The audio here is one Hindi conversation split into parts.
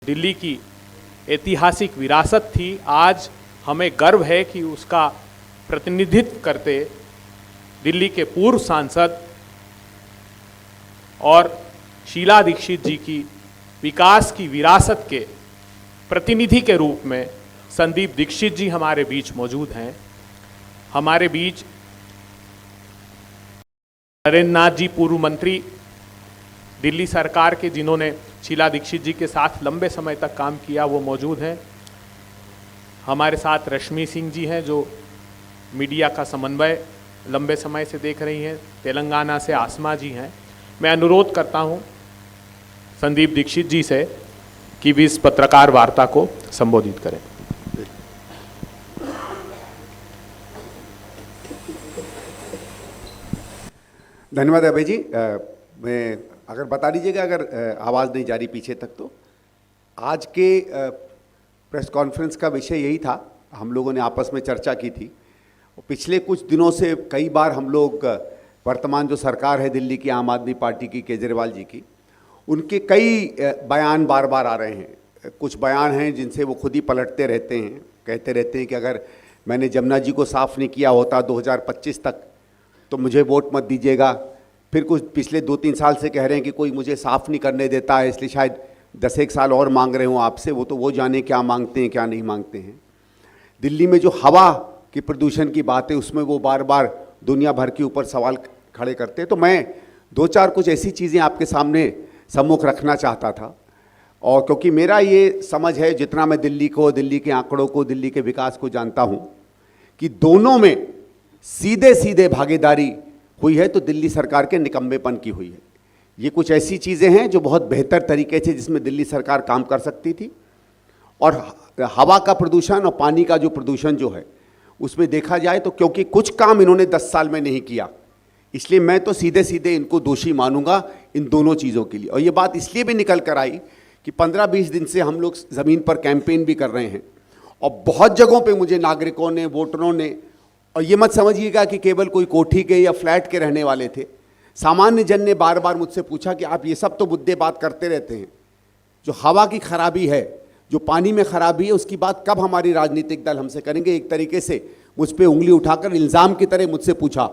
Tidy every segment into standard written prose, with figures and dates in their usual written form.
दिल्ली की ऐतिहासिक विरासत थी। आज हमें गर्व है कि उसका प्रतिनिधित्व करते दिल्ली के पूर्व सांसद और शीला दीक्षित जी की विकास की विरासत के प्रतिनिधि के रूप में संदीप दीक्षित जी हमारे बीच मौजूद हैं। हमारे बीच नरेंद्र नाथ जी, पूर्व मंत्री दिल्ली सरकार के, जिन्होंने शीला दीक्षित जी के साथ लंबे समय तक काम किया, वो मौजूद हैं। हमारे साथ रश्मि सिंह जी हैं, जो मीडिया का समन्वय लंबे समय से देख रही हैं। तेलंगाना से आसमा जी हैं। मैं अनुरोध करता हूं संदीप दीक्षित जी से कि भी इस पत्रकार वार्ता को संबोधित करें। धन्यवाद अभय जी। मैं अगर बता दीजिएगा, अगर आवाज़ नहीं जा रही पीछे तक, तो आज के प्रेस कॉन्फ्रेंस का विषय यही था। हम लोगों ने आपस में चर्चा की थी। पिछले कुछ दिनों से कई बार हम लोग वर्तमान जो सरकार है दिल्ली की, आम आदमी पार्टी की, केजरीवाल जी की, उनके कई बयान बार बार आ रहे हैं। कुछ बयान हैं जिनसे वो खुद ही पलटते रहते हैं, कहते रहते हैं कि अगर मैंने जमुना जी को साफ़ नहीं किया होता 2025 तक तो मुझे वोट मत दीजिएगा। फिर कुछ पिछले 2-3 साल से कह रहे हैं कि कोई मुझे साफ़ नहीं करने देता है, इसलिए शायद 10-1 साल और मांग रहे हों आपसे। वो तो वो जाने क्या मांगते हैं क्या नहीं मांगते हैं। दिल्ली में जो हवा की प्रदूषण की बात है, उसमें वो बार बार दुनिया भर के ऊपर सवाल खड़े करते हैं। तो मैं 2-4 कुछ ऐसी चीज़ें आपके सामने सम्मुख रखना चाहता था। और क्योंकि मेरा ये समझ है, जितना मैं दिल्ली को, दिल्ली के आंकड़ों को, दिल्ली के विकास को जानता हूँ, कि दोनों में सीधे सीधे भागीदारी हुई है तो दिल्ली सरकार के निकम्मेपन की हुई है। ये कुछ ऐसी चीज़ें हैं जो बहुत बेहतर तरीके से जिसमें दिल्ली सरकार काम कर सकती थी। और हवा का प्रदूषण और पानी का जो प्रदूषण जो है, उसमें देखा जाए तो क्योंकि कुछ काम इन्होंने 10 साल में नहीं किया, इसलिए मैं तो सीधे सीधे इनको दोषी मानूंगा इन दोनों चीज़ों के लिए। और ये बात इसलिए भी निकल कर आई कि 15-20 दिन से हम लोग ज़मीन पर कैंपेन भी कर रहे हैं और बहुत जगहों पे मुझे नागरिकों ने, वोटरों ने, और ये मत समझिएगा कि केवल कोई कोठी के या फ्लैट के रहने वाले थे, सामान्य जन ने बार बार मुझसे पूछा कि आप ये सब तो मुद्दे बात करते रहते हैं, जो हवा की खराबी है, जो पानी में खराबी है, उसकी बात कब हमारी राजनीतिक दल हमसे करेंगे। एक तरीके से मुझ पर उंगली उठाकर इल्ज़ाम की तरह मुझसे पूछा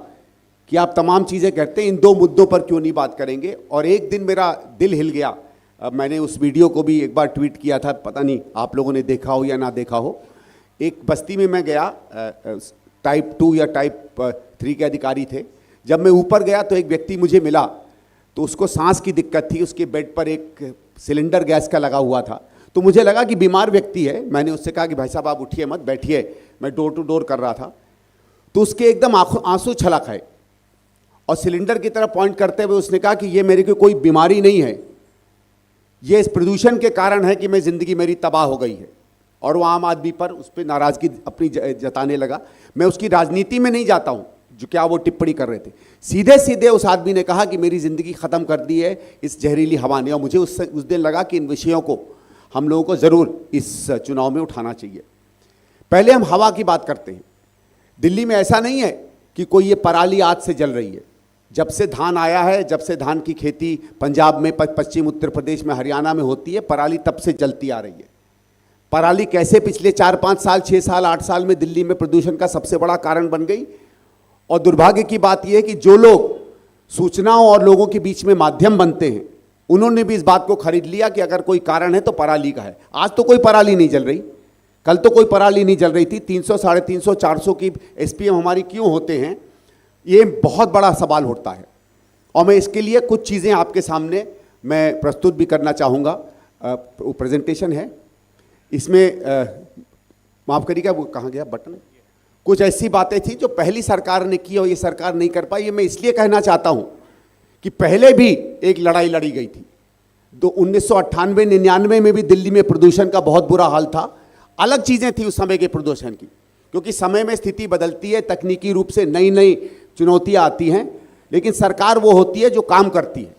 कि आप तमाम चीज़ें कहते हैं, इन 2 मुद्दों पर क्यों नहीं बात करेंगे। और एक दिन मेरा दिल हिल गया। मैंने उस वीडियो को भी एक बार ट्वीट किया था, पता नहीं आप लोगों ने देखा हो या ना देखा हो। एक बस्ती में मैं गया, टाइप 2 या टाइप 3 के अधिकारी थे। जब मैं ऊपर गया तो एक व्यक्ति मुझे मिला, तो उसको सांस की दिक्कत थी, उसके बेड पर एक सिलेंडर गैस का लगा हुआ था। तो मुझे लगा कि बीमार व्यक्ति है। मैंने उससे कहा कि भाई साहब आप उठिए मत, बैठिए। मैं डोर टू डोर कर रहा था, तो उसके एकदम आंसू छलक है और सिलेंडर की तरफ पॉइंट करते हुए उसने कहा कि ये मेरे को कोई बीमारी नहीं है, ये इस प्रदूषण के कारण है कि मैं ज़िंदगी मेरी तबाह हो गई है। और वो आम आदमी पर उस पर नाराज़गी अपनी जताने लगा। मैं उसकी राजनीति में नहीं जाता हूँ जो क्या वो टिप्पणी कर रहे थे। सीधे सीधे उस आदमी ने कहा कि मेरी ज़िंदगी ख़त्म कर दी है इस जहरीली हवा ने। और मुझे उस दिन लगा कि इन विषयों को हम लोगों को ज़रूर इस चुनाव में उठाना चाहिए। पहले हम हवा की बात करते हैं। दिल्ली में ऐसा नहीं है कि कोई ये पराली आज से जल रही है। जब से धान आया है, जब से धान की खेती पंजाब में, पश्चिम उत्तर प्रदेश में, हरियाणा में होती है, पराली तब से जलती आ रही है। पराली कैसे पिछले 4-5 साल, 6 साल, 8 साल में दिल्ली में प्रदूषण का सबसे बड़ा कारण बन गई। और दुर्भाग्य की बात यह है कि जो लोग सूचनाओं और लोगों के बीच में माध्यम बनते हैं, उन्होंने भी इस बात को खरीद लिया कि अगर कोई कारण है तो पराली का है। आज तो कोई पराली नहीं जल रही, कल तो कोई पराली नहीं जल रही थी। 300, 350, 400 की SPM हमारी क्यों होते हैं, ये बहुत बड़ा सवाल उठता है। और मैं इसके लिए कुछ चीज़ें आपके सामने मैं प्रस्तुत भी करना चाहूँगा। प्रेजेंटेशन है, इसमें माफ़ करिएगा, वो कहाँ गया बटन। कुछ ऐसी बातें थी जो पहली सरकार ने की और ये सरकार नहीं कर पाई। ये मैं इसलिए कहना चाहता हूँ कि पहले भी एक लड़ाई लड़ी गई थी। 1998-99 में भी दिल्ली में प्रदूषण का बहुत बुरा हाल था। अलग चीज़ें थी उस समय के प्रदूषण की, क्योंकि समय में स्थिति बदलती है, तकनीकी रूप से नई नई चुनौतियाँ आती हैं। लेकिन सरकार वो होती है जो काम करती है,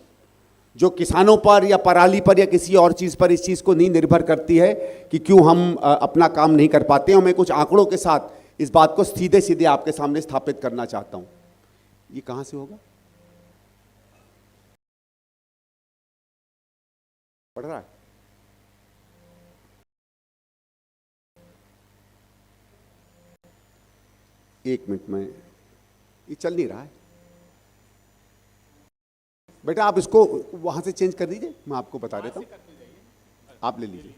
जो किसानों पर या पराली पर या किसी और चीज़ पर इस चीज़ को नहीं निर्भर करती है कि क्यों हम अपना काम नहीं कर पाते हैं। और मैं कुछ आंकड़ों के साथ इस बात को सीधे सीधे आपके सामने स्थापित करना चाहता हूँ। ये कहाँ से होगा, पढ़ रहा है? एक मिनट में, ये चल नहीं रहा है बेटा, आप इसको वहां से चेंज कर दीजिए, मैं आपको बता देता हूं, आप ले लीजिए।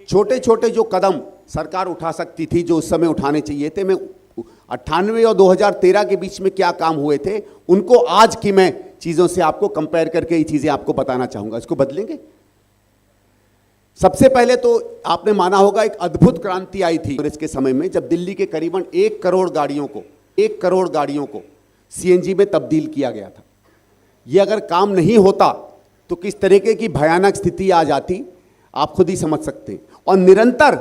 छोटे छोटे जो कदम सरकार उठा सकती थी, जो उस समय उठाने चाहिए थे, मैं 98 और 2013 के बीच में क्या काम हुए थे, उनको आज की मैं चीजों से आपको कंपेयर करके ये चीजें आपको बताना चाहूंगा। इसको बदलेंगे। सबसे पहले तो आपने माना होगा एक अद्भुत क्रांति आई थी कांग्रेस के समय में, जब दिल्ली के करीबन 1 करोड़ गाड़ियों को सीएनजी में तब्दील किया गया था। ये अगर काम नहीं होता तो किस तरीके की भयानक स्थिति आ जाती, आप खुद ही समझ सकते हैं। और निरंतर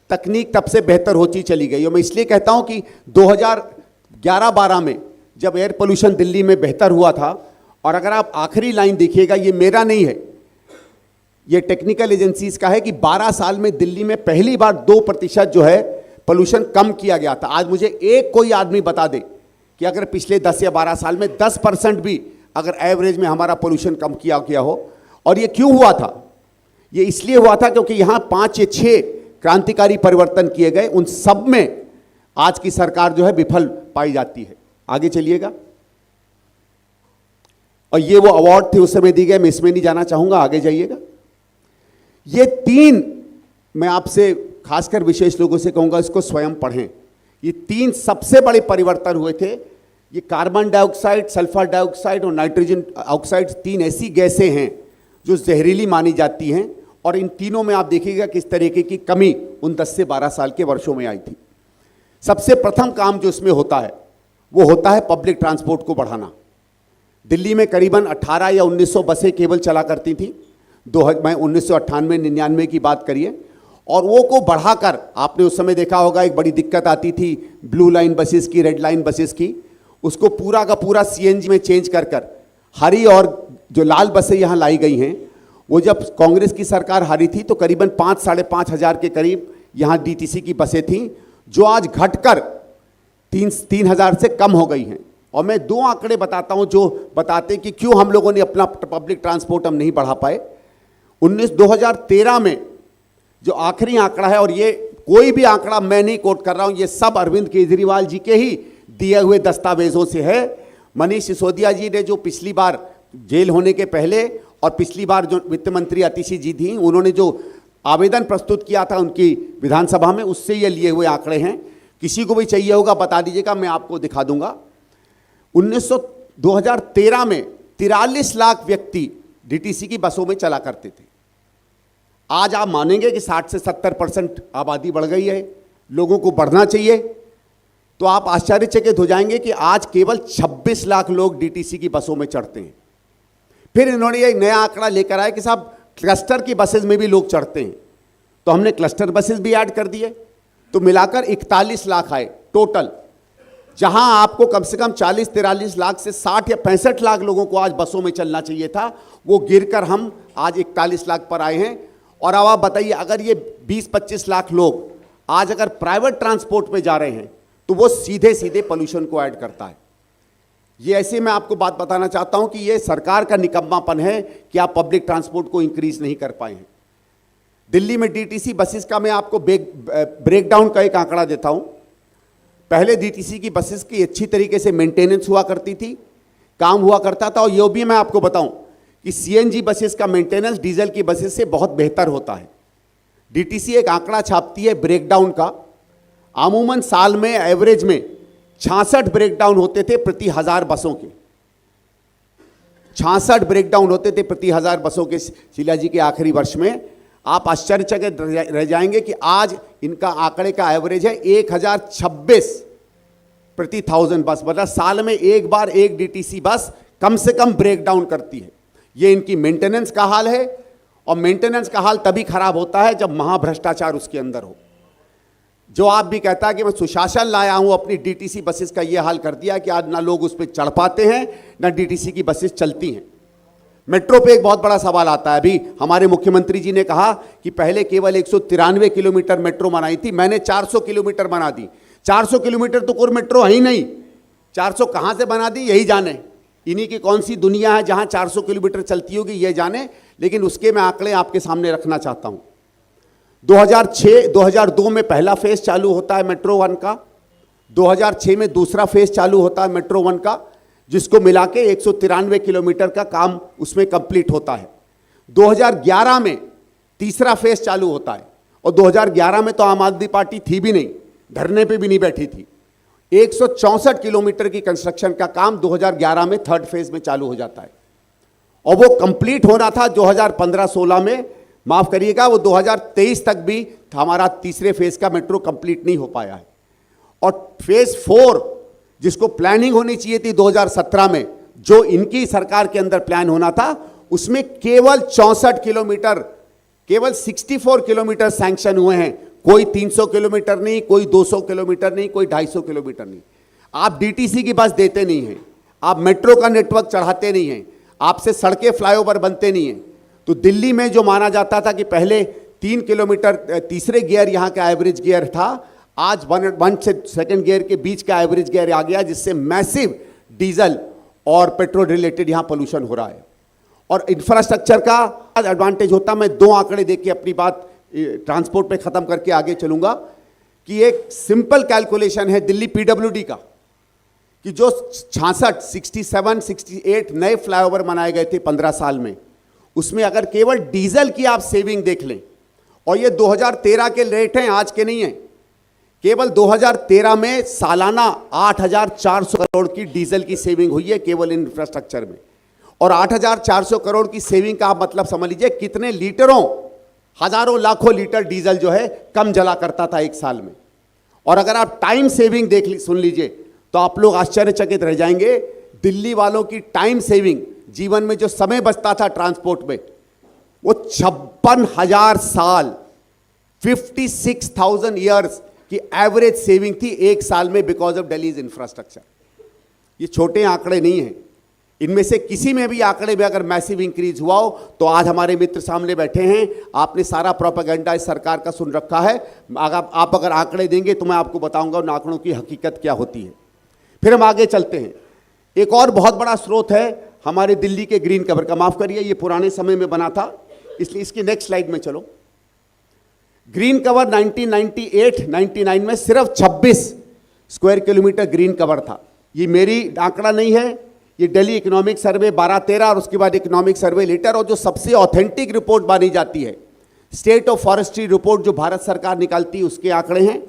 तकनीक तब से बेहतर होती चली गई। और मैं इसलिए कहता हूं कि 2011-12 में जब एयर पोल्यूशन दिल्ली में बेहतर हुआ था, और अगर आप आखिरी लाइन देखिएगा, ये मेरा नहीं है, ये टेक्निकल एजेंसीज का है, कि 12 साल में दिल्ली में पहली बार 2% जो है पोल्यूशन कम किया गया था। आज मुझे एक कोई आदमी बता दे कि अगर पिछले 10 या 12 साल में 10% भी अगर एवरेज में हमारा पोल्यूशन कम किया हो। और ये क्यों हुआ था? ये इसलिए हुआ था क्योंकि यहां 5 या 6 क्रांतिकारी परिवर्तन किए गए, उन सब में आज की सरकार जो है विफल पाई जाती है। आगे चलिएगा। और ये वो अवार्ड थे उस समय दिए गए, मैं इसमें नहीं जाना चाहूंगा, आगे जाइएगा। ये 3 मैं आपसे खासकर विशेष लोगों से कहूंगा, इसको स्वयं पढ़ें। ये 3 सबसे बड़े परिवर्तन हुए थे। ये कार्बन डाइऑक्साइड, सल्फर डाइऑक्साइड और नाइट्रोजन ऑक्साइड 3 ऐसी गैसें हैं जो जहरीली मानी जाती हैं, और इन तीनों में आप देखिएगा किस तरीके की कमी उन 10 से 12 साल के वर्षों में आई थी। सबसे प्रथम काम जो इसमें होता है वो होता है पब्लिक ट्रांसपोर्ट को बढ़ाना। दिल्ली में करीबन 18 या 1900 बसें केवल चला करती थी, मैं 1998-99 की बात करिए, और वो को बढ़ाकर आपने उस समय देखा होगा एक बड़ी दिक्कत आती थी ब्लू लाइन बसेस की, रेड लाइन बसेस की, उसको पूरा का पूरा सीएनजी में चेंज कर हरी और जो लाल बसें यहाँ लाई गई हैं, वो जब कांग्रेस की सरकार हारी थी तो करीबन 5-5.5 हज़ार के करीब यहाँ डीटीसी की बसें थीं, जो आज घटकर 3,000 से कम हो गई हैं। और मैं 2 आंकड़े बताता हूँ जो बताते कि क्यों हम लोगों ने अपना पब्लिक ट्रांसपोर्ट हम नहीं बढ़ा पाए। 2013 में जो आखिरी आंकड़ा है, और ये कोई भी आंकड़ा मैं नहीं कोट कर रहा हूँ, ये सब अरविंद केजरीवाल जी के ही दिए हुए दस्तावेजों से है। मनीष सिसोदिया जी ने जो पिछली बार जेल होने के पहले और पिछली बार जो वित्त मंत्री आतिशी जी थी, उन्होंने जो आवेदन प्रस्तुत किया था उनकी विधानसभा में, उससे ये लिए हुए आंकड़े हैं। किसी को भी चाहिए होगा बता दीजिएगा, मैं आपको दिखा दूंगा। 2013 में 43 लाख व्यक्ति डीटीसी की बसों में चला करते थे। आज आप मानेंगे कि 60 से 70% आबादी बढ़ गई है, लोगों को बढ़ना चाहिए, तो आप आश्चर्यचकित हो जाएंगे कि आज केवल 26 लाख लोग डीटीसी की बसों में चढ़ते हैं। फिर इन्होंने एक नया आंकड़ा लेकर आया कि साहब क्लस्टर की बसेस में भी लोग चढ़ते हैं, तो हमने क्लस्टर बसेस भी ऐड कर दिए, तो मिलाकर 41 लाख आए टोटल। जहां आपको कम से कम 40-43 लाख से 60 या 65 लाख लोगों को आज बसों में चलना चाहिए था, वो गिरकर हम आज 41 लाख पर आए हैं। और अब आप बताइए, अगर ये 20-25 लाख लोग आज अगर प्राइवेट ट्रांसपोर्ट में जा रहे हैं तो वो सीधे सीधे पोल्यूशन को ऐड करता है। ये ऐसे मैं आपको बात बताना चाहता हूं कि ये सरकार का निकम्मापन है कि आप पब्लिक ट्रांसपोर्ट को इंक्रीज नहीं कर पाए हैं। दिल्ली में डीटीसी बसेस का मैं आपको ब्रेकडाउन का एक आंकड़ा देता हूं। पहले डीटीसी की बसेस की अच्छी तरीके से मेंटेनेंस हुआ करती थी, काम हुआ करता था, और ये भी मैं आपको बताऊं कि सीएनजी बसेस का मेंटेनेंस डीजल की बसेस से बहुत बेहतर होता है। डीटीसी एक आंकड़ा छापती है ब्रेकडाउन का, अमूमन साल में एवरेज में 66 ब्रेकडाउन होते थे प्रति 1000 बसों के। 66 ब्रेकडाउन होते थे प्रति 1000 बसों के शीला जी के आखिरी वर्ष में। आप आश्चर्यचकित रह जाएंगे कि आज इनका आंकड़े का एवरेज है 1026 प्रति 1000 बस, मतलब साल में एक बार एक डीटीसी बस कम से कम ब्रेकडाउन करती है। ये इनकी मेंटेनेंस का हाल है, और मेंटेनेंस का हाल तभी खराब होता है जब महाभ्रष्टाचार उसके अंदर हो। जो आप भी कहता है कि मैं सुशासन लाया हूं, अपनी डीटीसी बसेस का ये हाल कर दिया कि आज ना लोग उस पर चढ़ पाते हैं, ना डीटीसी की बसेस चलती हैं। मेट्रो पे एक बहुत बड़ा सवाल आता है। अभी हमारे मुख्यमंत्री जी ने कहा कि पहले केवल 193 किलोमीटर मेट्रो बनाई थी, मैंने 400 किलोमीटर बना दी। 400 किलोमीटर तो कोई मेट्रो है ही नहीं, 400 कहां से बना दी यही जाने। इन्हीं की कौन सी दुनिया है जहां 400 किलोमीटर चलती होगी ये जाने, लेकिन उसके मैं आंकड़े आपके सामने रखना चाहता हूं। 2002 में पहला फेज चालू होता है मेट्रो 1 का, 2006 में दूसरा फेज चालू होता है मेट्रो 1 का, जिसको मिला के 193 किलोमीटर का काम उसमें कंप्लीट होता है। 2011 में तीसरा फेज चालू होता है, और 2011 में तो आम आदमी पार्टी थी भी नहीं, धरने पे भी नहीं बैठी थी। 164 किलोमीटर की कंस्ट्रक्शन का काम 2011 में थर्ड फेज में चालू हो जाता है, और वो कंप्लीट होना था 2015-16 में, माफ करिएगा वो 2023 तक भी हमारा तीसरे फेज का मेट्रो कंप्लीट नहीं हो पाया है। और फेज 4 जिसको प्लानिंग होनी चाहिए थी 2017 में, जो इनकी सरकार के अंदर प्लान होना था, उसमें केवल 64 किलोमीटर, केवल 64 किलोमीटर सैंक्शन हुए हैं। कोई 300 किलोमीटर नहीं, कोई 200 किलोमीटर नहीं, कोई 250 किलोमीटर नहीं। आप डीटीसी की बस देते नहीं हैं, आप मेट्रो का नेटवर्क चढ़ाते नहीं हैं, आपसे सड़कें फ्लाईओवर बनते नहीं हैं। तो दिल्ली में जो माना जाता था कि पहले 3 किलोमीटर तीसरे गियर यहाँ का एवरेज गियर था, आज 1 से सेकंड गियर के बीच का एवरेज गियर आ गया, जिससे मैसिव डीजल और पेट्रोल रिलेटेड यहाँ पोल्यूशन हो रहा है। और इंफ्रास्ट्रक्चर का एडवांटेज होता, मैं 2 आंकड़े देख के अपनी बात ट्रांसपोर्ट पे खत्म करके आगे चलूंगा, कि एक सिंपल कैलकुलेशन है दिल्ली पीडब्ल्यूडी का, कि जो 67, 68 नए फ्लाईओवर बनाए गए थे 15 साल में, उसमें अगर केवल डीजल की आप सेविंग देख लें, और ये 2013 के रेट हैं, आज के नहीं हैं, केवल 2013 में सालाना 8,400 करोड़ की डीजल की सेविंग हुई है केवल इंफ्रास्ट्रक्चर में। और 8,400 करोड़ की सेविंग का आप मतलब समझ लीजिए कितने लीटरों, हजारों लाखों लीटर डीजल जो है कम जला करता था एक साल में। और अगर आप टाइम सेविंग सुन लीजिए तो आप लोग आश्चर्यचकित रह जाएंगे। दिल्ली वालों की टाइम सेविंग, जीवन में जो समय बचता था ट्रांसपोर्ट में, वो 56,000 साल, 56,000 ईयर्स की एवरेज सेविंग थी एक साल में, बिकॉज ऑफ दिल्लीज इंफ्रास्ट्रक्चर। ये छोटे आंकड़े नहीं हैं, इनमें से किसी में भी आंकड़े में अगर मैसिव इंक्रीज हुआ हो तो आज हमारे मित्र सामने बैठे हैं, आपने सारा प्रोपेगेंडा इस सरकार का सुन रखा है। आप अगर आंकड़े देंगे तो मैं आपको बताऊंगा उन आंकड़ों की हकीकत क्या होती है। फिर हम आगे चलते हैं। एक और बहुत बड़ा स्रोत है हमारे दिल्ली के ग्रीन कवर का, माफ करिए ये पुराने समय में बना था, इसलिए इसकी नेक्स्ट स्लाइड में चलो। ग्रीन कवर 1998-99 में सिर्फ 26 स्क्वायर किलोमीटर ग्रीन कवर था। ये मेरी आंकड़ा नहीं है, ये दिल्ली इकोनॉमिक सर्वे 12-13 और उसके बाद इकोनॉमिक सर्वे लेटर, और जो सबसे ऑथेंटिक रिपोर्ट मानी जाती है स्टेट ऑफ फॉरेस्ट्री रिपोर्ट जो भारत सरकार निकालती है, उसके आंकड़े हैं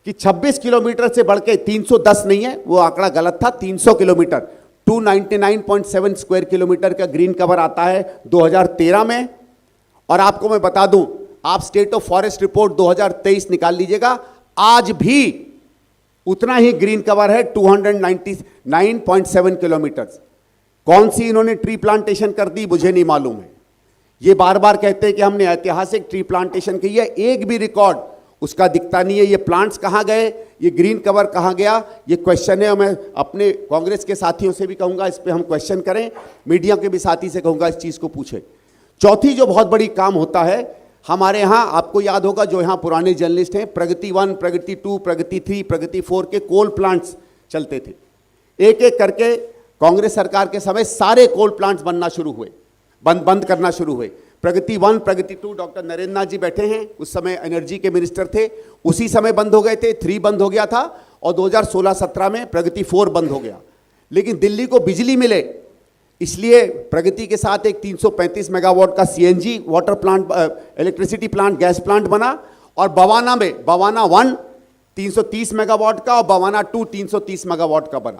कि 26 किलोमीटर से बढ़ के 310 नहीं है, वो आंकड़ा गलत था, 300 किलोमीटर 299.7 स्क्वायर किलोमीटर का ग्रीन कवर आता है 2013 में। और आपको मैं बता दूं, आप स्टेट ऑफ फॉरेस्ट रिपोर्ट 2023 निकाल लीजिएगा, आज भी उतना ही ग्रीन कवर है 299.7 किलोमीटर। कौन सी इन्होंने ट्री प्लांटेशन कर दी मुझे नहीं मालूम है। ये बार बार कहते हैं कि हमने ऐतिहासिक ट्री प्लांटेशन की है, एक भी रिकॉर्ड उसका दिखता नहीं है। ये प्लांट्स कहाँ गए, ये ग्रीन कवर कहाँ गया, ये क्वेश्चन है। और मैं अपने कांग्रेस के साथियों से भी कहूँगा इस पर हम क्वेश्चन करें, मीडिया के भी साथी से कहूँगा इस चीज़ को पूछे। चौथी जो बहुत बड़ी काम होता है हमारे यहाँ, आपको याद होगा जो यहाँ पुराने जर्नलिस्ट हैं, प्रगति 1, प्रगति 2, प्रगति 3, प्रगति 4 के कोल प्लांट्स चलते थे। एक एक करके कांग्रेस सरकार के समय सारे कोल प्लांट्स बनना शुरू हुए, बंद करना शुरू हुए। प्रगति 1, प्रगति 2 डॉक्टर नरेंद्र नाथ जी बैठे हैं, उस समय एनर्जी के मिनिस्टर थे, उसी समय बंद हो गए थे। 3 बंद हो गया था और 2016-17 में प्रगति 4 बंद हो गया। लेकिन दिल्ली को बिजली मिले इसलिए प्रगति के साथ एक 335 मेगावाट का CNG water plant, electricity plant, gas plant बना। और बवाना में बवाना 1 330 मेगावाट का और बवाना 2 330 मेगावाट का बना।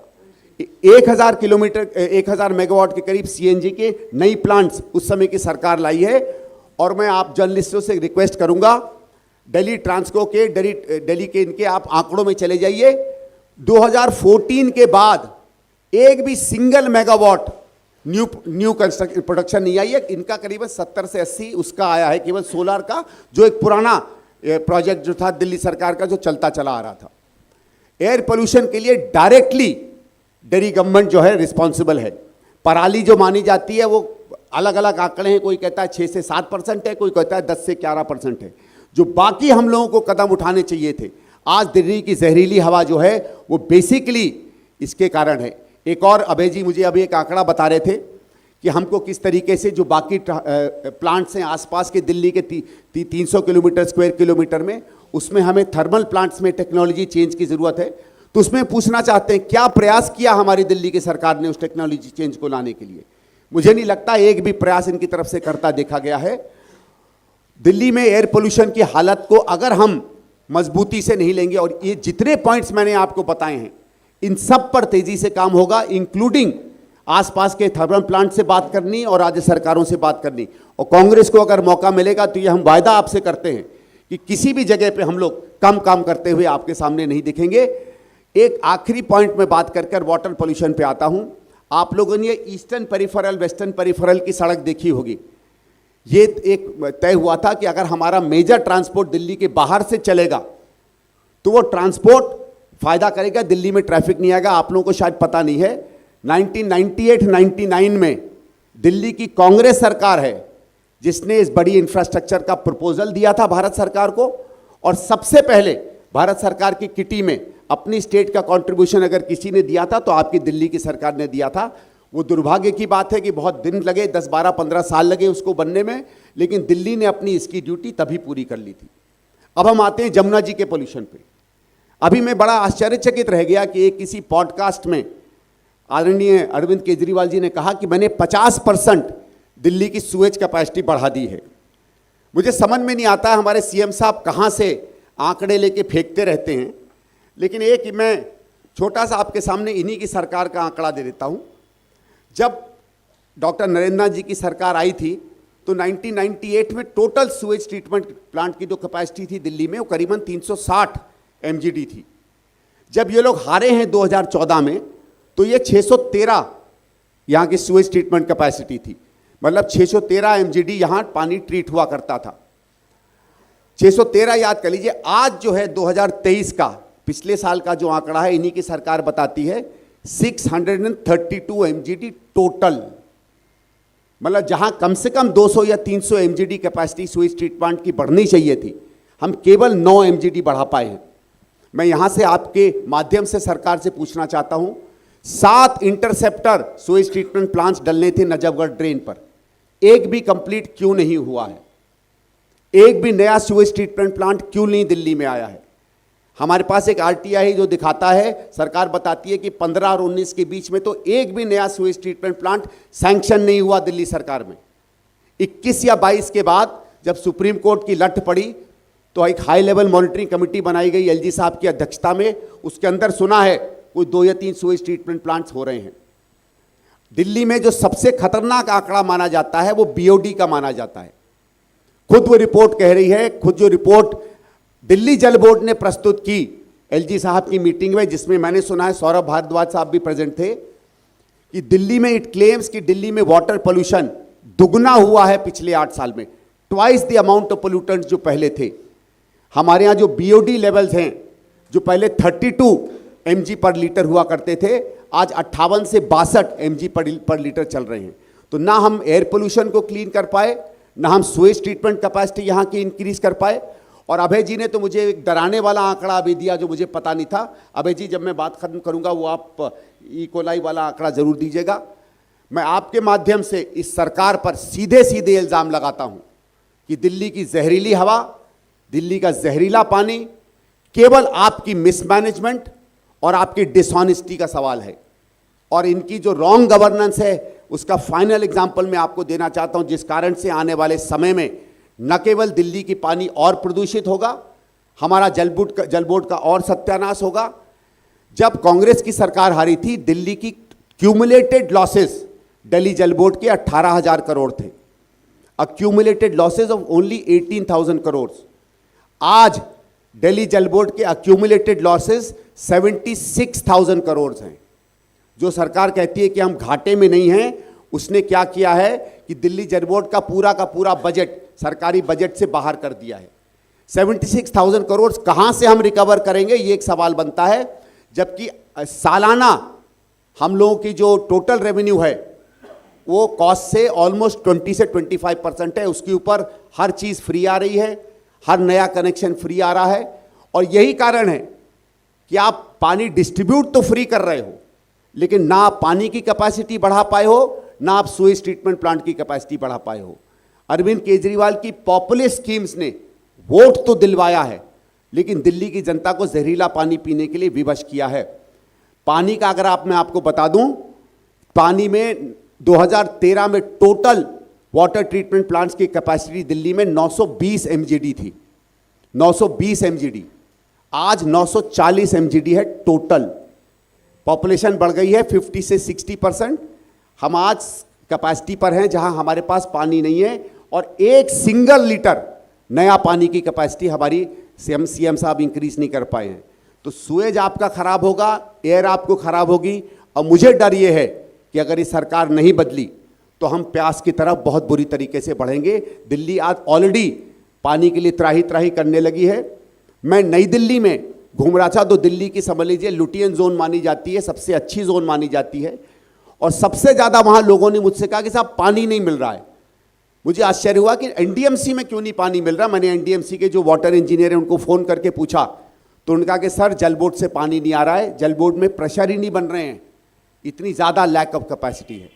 1000 मेगावाट के करीब सीएनजी के नई प्लांट्स उस समय की सरकार लाई है। और मैं आप जर्नलिस्टों से रिक्वेस्ट करूंगा, दिल्ली ट्रांसको के, दिल्ली के इनके आप आंकड़ों में चले जाइए। 2014 के बाद एक भी single megawatt new construction production नहीं आई है। इनका करीबन 70 से 80 उसका आया है केवल सोलर का, जो एक पुराना प्रोजेक्ट जो था दिल्ली सरकार का जो चलता चला आ रहा था। एयर पोल्यूशन के लिए डायरेक्टली दिल्ली गवर्नमेंट जो है रिस्पॉन्सिबल है। पराली जो मानी जाती है वो अलग अलग आंकड़े हैं, कोई कहता है 6 से 7% है, कोई कहता है 10 से 11% है। जो बाकी हम लोगों को कदम उठाने चाहिए थे, आज दिल्ली की जहरीली हवा जो है वो बेसिकली इसके कारण है। एक और अभय जी मुझे अभी एक आंकड़ा बता रहे थे कि हमको किस तरीके से जो बाकी प्लांट्स हैं आसपास के दिल्ली के 300 किलोमीटर स्क्वायर किलोमीटर में, उसमें हमें थर्मल प्लांट्स में टेक्नोलॉजी चेंज की ज़रूरत है। तो उसमें पूछना चाहते हैं क्या प्रयास किया हमारी दिल्ली की सरकार ने उस टेक्नोलॉजी चेंज को लाने के लिए। मुझे नहीं लगता एक भी प्रयास इनकी तरफ से करता देखा गया है। दिल्ली में एयर पोल्यूशन की हालत को अगर हम मजबूती से नहीं लेंगे, और ये जितने पॉइंट्स मैंने आपको बताए हैं इन सब पर तेजी से काम होगा, इंक्लूडिंग आसपास के थर्मल प्लांट से बात करनी और राज्य सरकारों से बात करनी। और कांग्रेस को अगर मौका मिलेगा तो ये हम वायदा आपसे करते हैं कि किसी भी जगह पे हम लोग कम काम करते हुए आपके सामने नहीं दिखेंगे। एक आखिरी पॉइंट में बात कर वाटर पोल्यूशन पे आता हूं। आप लोगों ने ईस्टर्न पेरिफेरल वेस्टर्न पेरिफेरल की सड़क देखी होगी। ये एक तय हुआ था कि अगर हमारा मेजर ट्रांसपोर्ट दिल्ली के बाहर से चलेगा तो वो ट्रांसपोर्ट फायदा करेगा, दिल्ली में ट्रैफिक नहीं आएगा। आप लोगों को शायद पता नहीं है, 1998-99 में दिल्ली की कांग्रेस सरकार है जिसने इस बड़ी इंफ्रास्ट्रक्चर का प्रपोजल दिया था भारत सरकार को, और सबसे पहले भारत सरकार की किटी में अपनी स्टेट का कंट्रीब्यूशन अगर किसी ने दिया था तो आपकी दिल्ली की सरकार ने दिया था। वो दुर्भाग्य की बात है कि बहुत दिन लगे, 10, 12, 15 साल लगे उसको बनने में, लेकिन दिल्ली ने अपनी इसकी ड्यूटी तभी पूरी कर ली थी। अब हम आते हैं जमुना जी के पोल्यूशन पे। अभी मैं बड़ा आश्चर्यचकित रह गया कि एक किसी पॉडकास्ट में आदरणीय अरविंद केजरीवाल जी ने कहा कि मैंने 50% दिल्ली की सूएज कैपेसिटी बढ़ा दी है। मुझे समझ में नहीं आता हमारे सीएम साहब कहाँ से आंकड़े लेके फेंकते रहते हैं, लेकिन एक मैं छोटा सा आपके सामने इन्हीं की सरकार का आंकड़ा दे देता हूँ। जब डॉक्टर नरेंद्र नाथ जी की सरकार आई थी तो 1998 में टोटल सूएज ट्रीटमेंट प्लांट की जो कैपेसिटी थी दिल्ली में वो करीबन 360 MGD थी। जब ये लोग हारे हैं 2014 में तो ये 613 यहाँ की सूएज ट्रीटमेंट कैपेसिटी थी, मतलब 613 MGD यहाँ पानी ट्रीट हुआ करता था। 613 याद कर लीजिए। आज जो है 2023 का पिछले साल का जो आंकड़ा है इन्हीं की सरकार बताती है 632 MGD टोटल, मतलब जहां कम से कम 200 या 300 MGD कैपेसिटी सूएज ट्रीटमेंट की बढ़नी चाहिए थी, हम केवल 9 MGD बढ़ा पाए हैं। मैं यहां से आपके माध्यम से सरकार से पूछना चाहता हूं, 7 इंटरसेप्टर सूएज ट्रीटमेंट प्लांट्स डलने थे नजफगढ़ ड्रेन पर, एक भी कंप्लीट क्यों नहीं हुआ है? एक भी नया सूएज ट्रीटमेंट प्लांट क्यों नहीं दिल्ली में आया है? हमारे पास एक RTI जो दिखाता है, सरकार बताती है कि 15 और 19 के बीच में तो एक भी नया सूएज ट्रीटमेंट प्लांट सैंक्शन नहीं हुआ दिल्ली सरकार में। 21 या 22 के बाद जब सुप्रीम कोर्ट की लठ पड़ी तो एक हाई लेवल मॉनिटरिंग कमेटी बनाई गई LG साहब की अध्यक्षता में। उसके अंदर सुना है कोई 2 या 3 सूएज ट्रीटमेंट प्लांट्स हो रहे हैं। दिल्ली में जो सबसे खतरनाक आंकड़ा माना जाता है वो BOD का माना जाता है। खुद वो रिपोर्ट कह रही है, खुद जो रिपोर्ट दिल्ली जल बोर्ड ने प्रस्तुत की LG साहब की मीटिंग में, जिसमें मैंने सुना है सौरभ भारद्वाज साहब भी प्रेजेंट थे, कि दिल्ली में इट क्लेम्स कि दिल्ली में वाटर पोल्यूशन दुगना हुआ है पिछले 8 साल में, twice the amount of pollutants जो पहले थे। हमारे यहाँ जो BOD लेवल्स हैं जो पहले 32 mg पर लीटर हुआ करते थे, आज 58 से 62 mg पर लीटर चल रहे हैं। तो ना हम एयर पोल्यूशन को क्लीन कर पाए, ना हम सूएज ट्रीटमेंट कैपेसिटी यहाँ की इंक्रीज कर पाए। और अभय जी ने तो मुझे एक डराने वाला आंकड़ा अभी दिया जो मुझे पता नहीं था। अभय जी, जब मैं बात खत्म करूंगा वो आप इकोलाई वाला आंकड़ा जरूर दीजिएगा। मैं आपके माध्यम से इस सरकार पर सीधे सीधे इल्ज़ाम लगाता हूं कि दिल्ली की जहरीली हवा, दिल्ली का जहरीला पानी केवल आपकी मिसमैनेजमेंट और आपकी डिसऑनेस्टी का सवाल है। और इनकी जो रॉन्ग गवर्नेंस है उसका फाइनल एग्जाम्पल मैं आपको देना चाहता हूं, जिस कारण से आने वाले समय में न केवल दिल्ली की पानी और प्रदूषित होगा, हमारा जल बोर्ड का और सत्यानाश होगा। जब कांग्रेस की सरकार हारी थी, दिल्ली की क्यूमुलेटेड लॉसेस दिल्ली जल बोर्ड के 18,000 करोड़ थे, accumulated losses of only 18,000 crore. आज दिल्ली जल बोर्ड के अक्यूमुलेटेड लॉसेस 76,000 करोड़ हैं। जो सरकार कहती है कि हम घाटे में नहीं हैं, उसने क्या किया है कि दिल्ली जल बोर्ड का पूरा बजट सरकारी बजट से बाहर कर दिया है। 76,000 करोड़ कहां से हम रिकवर करेंगे, ये एक सवाल बनता है। जबकि सालाना हम लोगों की जो टोटल रेवेन्यू है वो कॉस्ट से ऑलमोस्ट 20 से 25% है। उसके ऊपर हर चीज़ फ्री आ रही है, हर नया कनेक्शन फ्री आ रहा है। और यही कारण है कि आप पानी डिस्ट्रीब्यूट तो फ्री कर रहे हो, लेकिन ना आप पानी की कैपेसिटी बढ़ा पाए हो, ना आप सुएज ट्रीटमेंट प्लांट की कैपेसिटी बढ़ा पाए हो। अरविंद केजरीवाल की पॉपुलर स्कीम्स ने वोट तो दिलवाया है, लेकिन दिल्ली की जनता को जहरीला पानी पीने के लिए विवश किया है। पानी का अगर मैं आपको बता दूं, पानी में 2013 में टोटल वाटर ट्रीटमेंट प्लांट्स की कैपेसिटी दिल्ली में 920 एमजीडी थी, 920 एमजीडी। आज 940 एमजीडी है टोटल। पॉपुलेशन बढ़ गई है 50 से 60%। हम आज कैपेसिटी पर हैं जहां हमारे पास पानी नहीं है, और एक सिंगल लीटर नया पानी की कैपेसिटी हमारी सीएम साहब इंक्रीज नहीं कर पाए हैं। तो सुएज आपका खराब होगा, एयर आपको खराब होगी, और मुझे डर ये है कि अगर ये सरकार नहीं बदली तो हम प्यास की तरफ बहुत बुरी तरीके से बढ़ेंगे। दिल्ली आज ऑलरेडी पानी के लिए त्राही त्राही करने लगी है। मैं नई दिल्ली में घूम रहा था तो दिल्ली की समझ लीजिए लुटियन जोन मानी जाती है, सबसे अच्छी जोन मानी जाती है, और सबसे ज़्यादा वहाँ लोगों ने मुझसे कहा कि साहब पानी नहीं मिल रहा है। मुझे आश्चर्य हुआ कि एनडीएमसी में क्यों नहीं पानी मिल रहा। मैंने एनडीएमसी के जो वाटर इंजीनियर हैं उनको फ़ोन करके पूछा, तो उन्होंने कहा कि सर जल बोर्ड से पानी नहीं आ रहा है, जल बोर्ड में प्रेशर ही नहीं बन रहे हैं, इतनी ज़्यादा लैक ऑफ कैपेसिटी है।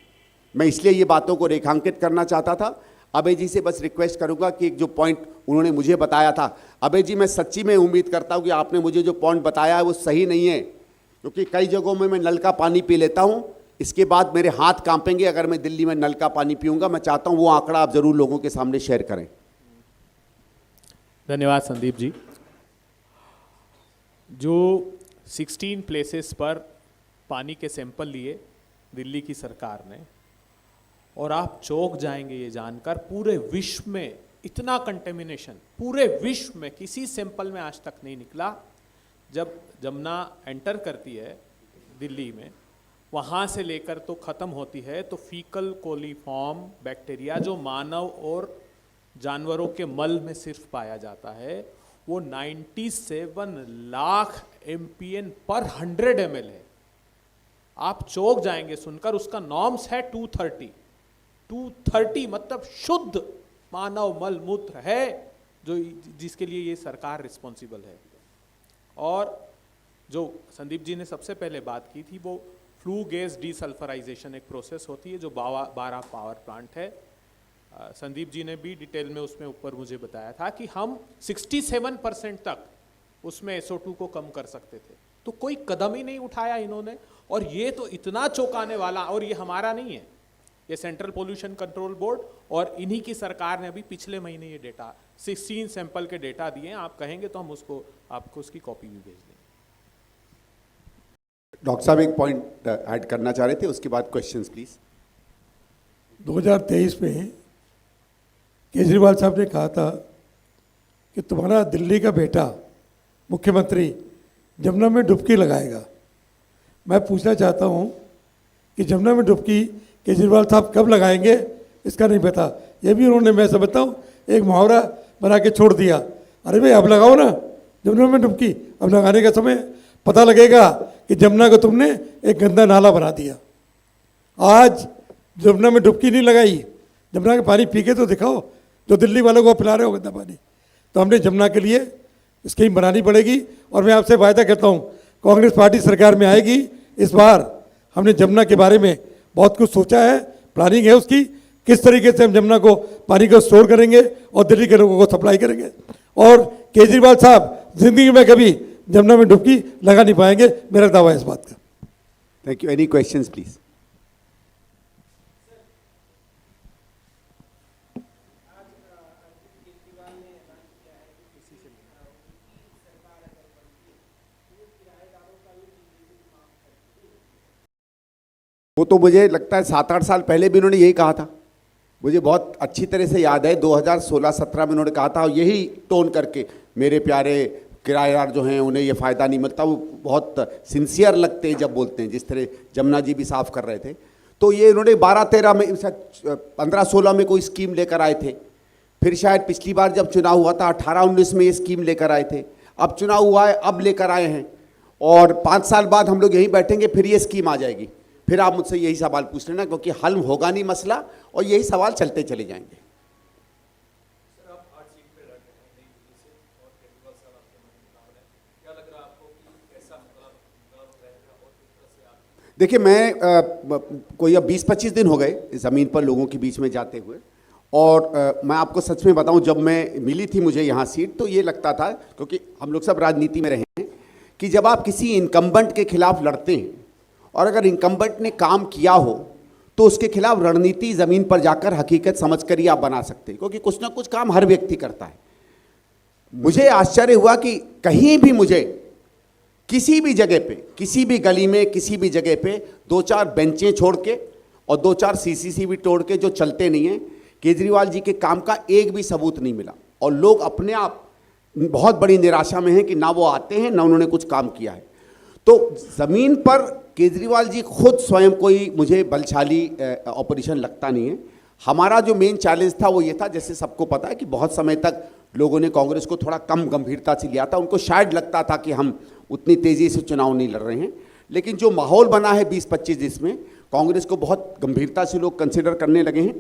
मैं इसलिए ये बातों को रेखांकित करना चाहता था। अभय जी से बस रिक्वेस्ट करूंगा कि एक जो पॉइंट उन्होंने मुझे बताया था, अभय जी मैं सच्ची में उम्मीद करता हूं कि आपने मुझे जो पॉइंट बताया है वो सही नहीं है, क्योंकि कई जगहों में मैं नल का पानी पी लेता हूं, इसके बाद मेरे हाथ कांपेंगे अगर मैं दिल्ली में नल का पानी पीऊंगा। मैं चाहता हूं वो आंकड़ा आप जरूर लोगों के सामने शेयर करें। धन्यवाद संदीप जी। जो 16 प्लेसेस पर पानी के सैंपल लिए दिल्ली की सरकार ने, और आप चौंक जाएंगे ये जानकर पूरे विश्व में इतना कंटेमिनेशन पूरे विश्व में किसी सैंपल में आज तक नहीं निकला। जब जमुना एंटर करती है दिल्ली में, वहाँ से लेकर तो ख़त्म होती है, तो फीकल कोलीफॉर्म बैक्टीरिया जो मानव और जानवरों के मल में सिर्फ पाया जाता है, वो 97 लाख MPN पर 100 ml है। आप चौंक जाएंगे सुनकर। उसका नॉर्म्स है 230 मतलब शुद्ध मानव मल मूत्र है, जो जिसके लिए ये सरकार रिस्पॉन्सिबल है। और जो संदीप जी ने सबसे पहले बात की थी, वो फ्लू गैस डीसल्फराइजेशन एक प्रोसेस होती है जो 12 पावर प्लांट है। संदीप जी ने भी डिटेल में उसमें ऊपर मुझे बताया था कि हम 67% तक उसमें SO2 को कम कर सकते थे, तो कोई कदम ही नहीं उठाया इन्होंने। और ये तो इतना चौंकाने वाला, और ये हमारा नहीं है, ये सेंट्रल पोल्यूशन कंट्रोल बोर्ड और इन्हीं की सरकार ने अभी पिछले महीने ये डेटा 16 सैंपल के डेटा दिए हैं। आप कहेंगे तो हम आपको उसकी कॉपी भी भेज देंगे। डॉक्टर साहब एक पॉइंट ऐड करना चाह रहे थे, उसके बाद क्वेश्चंस प्लीज। 2023 में केजरीवाल साहब ने कहा था कि तुम्हारा दिल्ली का बेटा मुख्यमंत्री जमुना में डुबकी लगाएगा। मैं पूछना चाहता हूं कि जमुना में डुबकी केजरीवाल साहब कब लगाएंगे इसका नहीं पता। ये भी उन्होंने, मैं समझता हूँ, एक मुहावरा बना के छोड़ दिया, अरे भाई अब लगाओ ना जमुना में डुबकी। अब लगाने का समय पता लगेगा कि जमुना को तुमने एक गंदा नाला बना दिया। आज जमुना में डुबकी नहीं लगाई, जमुना का पानी पी के तो दिखाओ, जो दिल्ली वालों को पिला रहे हो गंदा पानी। तो हमने जमुना के लिए स्कीम बनानी पड़ेगी, और मैं आपसे वायदा करता हूँ कांग्रेस पार्टी सरकार में आएगी। इस बार हमने जमुना के बारे में बहुत कुछ सोचा है, प्लानिंग है उसकी, किस तरीके से हम जमुना को पानी को स्टोर करेंगे और दिल्ली के लोगों को सप्लाई करेंगे। और केजरीवाल साहब जिंदगी में कभी जमुना में डुबकी लगा नहीं पाएंगे, मेरा दावा है इस बात का। Thank you. Any questions please. वो तो मुझे लगता है 7-8 साल पहले भी उन्होंने यही कहा था। मुझे बहुत अच्छी तरह से याद है 2016-17 में उन्होंने कहा था, और यही टोन करके, मेरे प्यारे किराएदार जो हैं उन्हें ये फ़ायदा नहीं मिलता। वो बहुत सिंसियर लगते हैं जब बोलते हैं, जिस तरह जमुना जी भी साफ कर रहे थे। तो ये उन्होंने 12-13 में, 15-16 में कोई स्कीम लेकर आए थे। फिर शायद पिछली बार जब चुनाव हुआ था 18-19 में ये स्कीम लेकर आए थे। अब चुनाव हुआ है, अब लेकर आए हैं, और 5 साल बाद हम लोग यहीं बैठेंगे, फिर ये स्कीम आ जाएगी। फिर आप मुझसे यही सवाल पूछ लेना, क्योंकि हल होगा नहीं मसला, और यही सवाल चलते चले जाएंगे। देखिए मैं कोई अब 20-25 दिन हो गए ज़मीन पर लोगों के बीच में जाते हुए, और मैं आपको सच में बताऊं, जब मैं मिली थी मुझे यहाँ सीट तो ये लगता था, क्योंकि हम लोग सब राजनीति में रहे हैं, कि जब आप किसी इनकम्बेंट के खिलाफ लड़ते हैं और अगर इनकम्बेंट ने काम किया हो तो उसके खिलाफ रणनीति ज़मीन पर जाकर हकीकत समझकर ही आप बना सकते हैं, क्योंकि कुछ ना कुछ काम हर व्यक्ति करता है। मुझे आश्चर्य हुआ कि कहीं भी मुझे किसी भी जगह पे, किसी भी गली में, किसी भी जगह पे 2-4 बेंचें छोड़ के और 2-4 सीसीटीवी तोड़ के जो चलते नहीं हैं, केजरीवाल जी के काम का एक भी सबूत नहीं मिला। और लोग अपने आप बहुत बड़ी निराशा में हैं कि ना वो आते हैं ना उन्होंने कुछ काम किया है। तो ज़मीन पर केजरीवाल जी खुद स्वयं कोई मुझे बलशाली ऑपरेशन लगता नहीं है। हमारा जो मेन चैलेंज था वो ये था, जैसे सबको पता है कि बहुत समय तक लोगों ने कांग्रेस को थोड़ा कम गंभीरता से लिया था। उनको शायद लगता था कि हम उतनी तेज़ी से चुनाव नहीं लड़ रहे हैं, लेकिन जो माहौल बना है 20-25 जिसमें कांग्रेस को बहुत गंभीरता से लोग कंसिडर करने लगे हैं।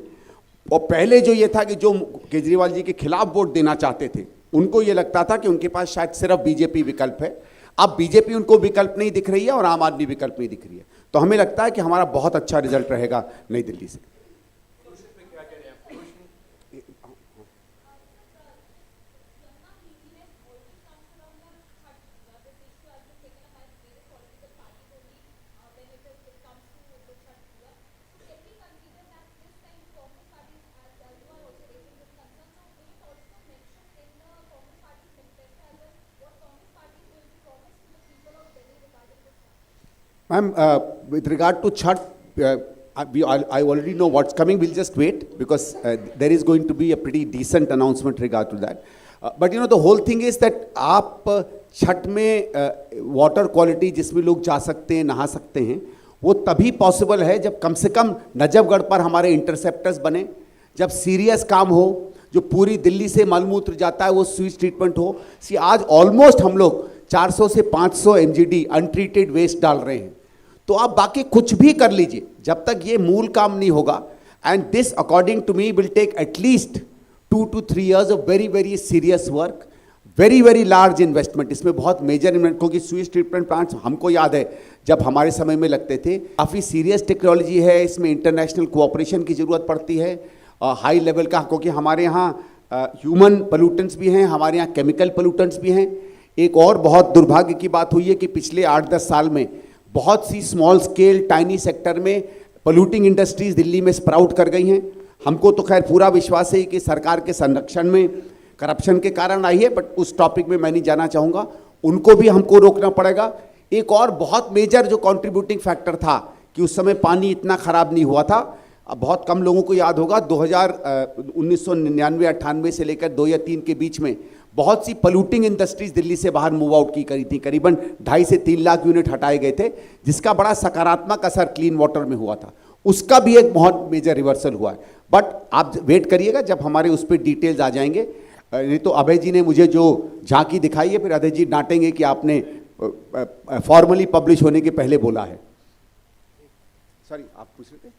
और पहले जो ये था कि जो केजरीवाल जी के खिलाफ वोट देना चाहते थे उनको ये लगता था कि उनके पास शायद सिर्फ बीजेपी विकल्प है। अब बीजेपी उनको विकल्प नहीं दिख रही है और आम आदमी विकल्प नहीं दिख रही है। तो हमें लगता है कि हमारा बहुत अच्छा रिजल्ट रहेगा नई दिल्ली से। Ma'am, with regard to Chhat, I already know what's coming. We'll just wait because there is going to be a pretty decent announcement regard to that. But you know, the whole thing is that आप छठ में वाटर क्वालिटी जिसमें लोग जा सकते हैं, नहा सकते हैं, वो तभी पॉसिबल है जब कम से कम नजफगढ़ पर हमारे इंटरसेप्टर्स बने, जब सीरियस काम हो, जो पूरी दिल्ली से मलमूत्र जाता है वो स्वीट ट्रीटमेंट हो। आज ऑलमोस्ट हम लोग 400 से 500 MGD अनट्रीटेड वेस्ट डाल रहे हैं। तो आप बाकी कुछ भी कर लीजिए, जब तक ये मूल काम नहीं होगा, and this according to me will take at least 2 to 3 years of very very serious work, very very large investment. इसमें बहुत मेजर इन्वेस्टमेंट, क्योंकि स्वीट ट्रीटमेंट प्लांट्स हमको याद है जब हमारे समय में लगते थे, काफ़ी सीरियस टेक्नोलॉजी है, इसमें इंटरनेशनल कोऑपरेशन की ज़रूरत पड़ती है, हाई लेवल का, क्योंकि हमारे यहाँ ह्यूमन पोल्यूटेंट्स भी हैं, हमारे यहाँ केमिकल पोल्यूटेंट्स भी हैं। एक और बहुत दुर्भाग्य की बात हुई है कि पिछले 8-10 साल में बहुत C small scale tiny sector में पोल्यूटिंग इंडस्ट्रीज दिल्ली में स्प्राउट कर गई हैं। हमको तो खैर पूरा विश्वास है कि सरकार के संरक्षण में करप्शन के कारण आई है, बट उस टॉपिक में मैं नहीं जाना चाहूँगा, उनको भी हमको रोकना पड़ेगा। एक और बहुत मेजर जो कंट्रीब्यूटिंग फैक्टर था कि उस समय पानी इतना ख़राब नहीं हुआ था। अब बहुत कम लोगों को याद होगा 1999-98 से लेकर 2 या 3 के बीच में बहुत सी पोल्यूटिंग इंडस्ट्रीज दिल्ली से बाहर मूव आउट की करी थी, करीबन 2.5 से 3 लाख यूनिट हटाए गए थे, जिसका बड़ा सकारात्मक असर क्लीन वाटर में हुआ था। उसका भी एक बहुत मेजर रिवर्सल हुआ है। बट आप वेट करिएगा, जब हमारे उस पर डिटेल्स आ जाएंगे। नहीं तो अभय जी ने मुझे जो झांकी दिखाई है, फिर अभय जी डांटेंगे कि आपने फॉर्मली पब्लिश होने के पहले बोला है। सॉरी, आप पूछ रहे थे?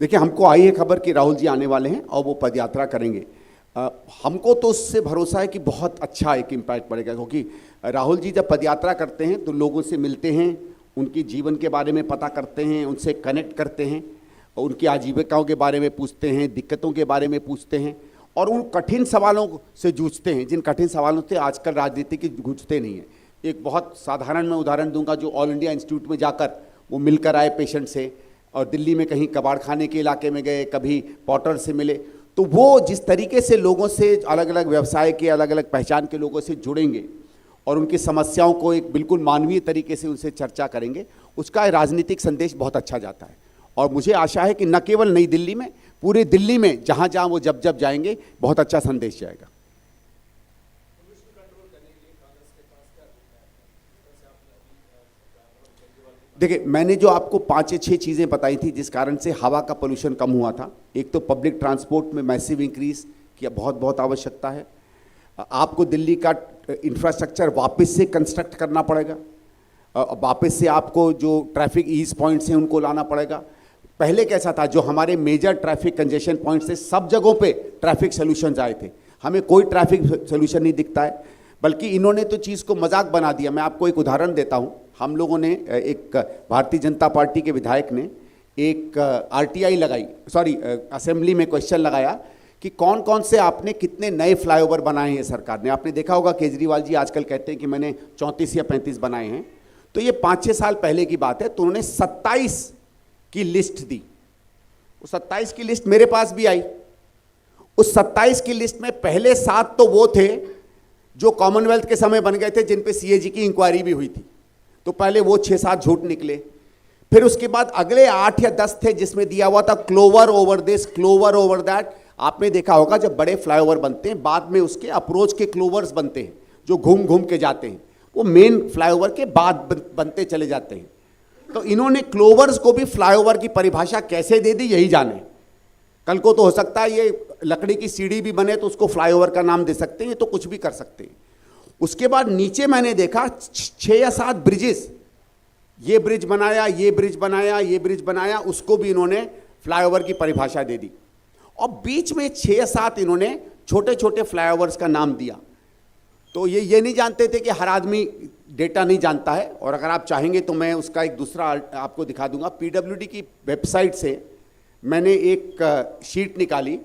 देखिए, हमको आई है खबर कि राहुल जी आने वाले हैं और वो पदयात्रा करेंगे। हमको तो उससे भरोसा है कि बहुत अच्छा एक इम्पैक्ट पड़ेगा, क्योंकि राहुल जी जब पदयात्रा करते हैं तो लोगों से मिलते हैं, उनकी जीवन के बारे में पता करते हैं, उनसे कनेक्ट करते हैं, उनकी आजीविकाओं के बारे में पूछते हैं, दिक्कतों के बारे में पूछते हैं और उन कठिन सवालों से जूझते हैं, जिन कठिन सवालों से आजकल राजनीति की जूझते नहीं हैं। एक बहुत साधारण मैं उदाहरण दूंगा, जो ऑल इंडिया इंस्टीट्यूट में जाकर वो मिलकर आए पेशेंट से, और दिल्ली में कहीं कबाड़ खाने के इलाके में गए, कभी पॉटर से मिले, तो वो जिस तरीके से लोगों से, अलग अलग व्यवसाय के, अलग अलग पहचान के लोगों से जुड़ेंगे और उनकी समस्याओं को एक बिल्कुल मानवीय तरीके से उनसे चर्चा करेंगे, उसका राजनीतिक संदेश बहुत अच्छा जाता है। और मुझे आशा है कि न केवल नई दिल्ली में, पूरे दिल्ली में जहाँ जहाँ वो जब जब जाएंगे बहुत अच्छा संदेश जाएगा। देखिए, मैंने जो आपको 5 या 6 चीज़ें बताई थी जिस कारण से हवा का पोल्यूशन कम हुआ था। एक तो पब्लिक ट्रांसपोर्ट में मैसिव इंक्रीज की बहुत आवश्यकता है। आपको दिल्ली का इंफ्रास्ट्रक्चर वापस से कंस्ट्रक्ट करना पड़ेगा, वापस से आपको जो ट्रैफिक ईज पॉइंट्स हैं उनको लाना पड़ेगा। पहले कैसा था, जो हमारे मेजर ट्रैफिक कंजेशन पॉइंट से सब जगहों पे ट्रैफिक सॉल्यूशंस आए थे, हमें कोई ट्रैफिक सॉल्यूशन नहीं दिखता है, बल्कि इन्होंने तो चीज़ को मजाक बना दिया। मैं आपको एक उदाहरण देता हूँ। हम लोगों ने, एक भारतीय जनता पार्टी के विधायक ने एक आरटीआई लगाई, सॉरी असेंबली में क्वेश्चन लगाया कि कौन कौन से आपने कितने नए फ्लाईओवर बनाए हैं सरकार ने। आपने देखा होगा केजरीवाल जी आजकल कहते हैं कि मैंने 34 या 35 बनाए हैं, तो ये 5-6 साल पहले की बात है। तो उन्होंने 27 की लिस्ट दी। वो 27 की लिस्ट मेरे पास भी आई। उस 27 की लिस्ट में पहले 7 तो वो थे जो कॉमनवेल्थ के समय बन गए थे, जिन पे सीएजी की इंक्वायरी भी हुई थी, तो पहले वो 6-7 झूठ निकले। फिर उसके बाद अगले 8 या 10 थे जिसमें दिया हुआ था clover over this, clover over that. आपने देखा होगा जब बड़े फ्लाईओवर बनते हैं, बाद में उसके अप्रोच के क्लोवर्स बनते हैं जो घूम घूम के जाते हैं, वो मेन फ्लाईओवर के बाद बनते चले जाते हैं। तो इन्होंने क्लोवर्स को भी फ्लाईओवर की परिभाषा कैसे दे दी यही जाने। कल को तो हो सकता है ये लकड़ी की सीढ़ी भी बने तो उसको फ्लाईओवर का नाम दे सकते हैं, ये तो कुछ भी कर सकते हैं। उसके बाद नीचे मैंने देखा 6 या 7 ब्रिजेस, ये ब्रिज बनाया, ये ब्रिज बनाया, ये ब्रिज बनाया, उसको भी इन्होंने फ्लाईओवर की परिभाषा दे दी। और बीच में 6 या 7 इन्होंने छोटे छोटे फ्लाईओवर्स का नाम दिया। तो ये नहीं जानते थे कि हर आदमी डेटा नहीं जानता है। और अगर आप चाहेंगे तो मैं उसका एक दूसरा आपको दिखा दूंगा। पीडब्ल्यूडी की वेबसाइट से मैंने एक शीट निकाली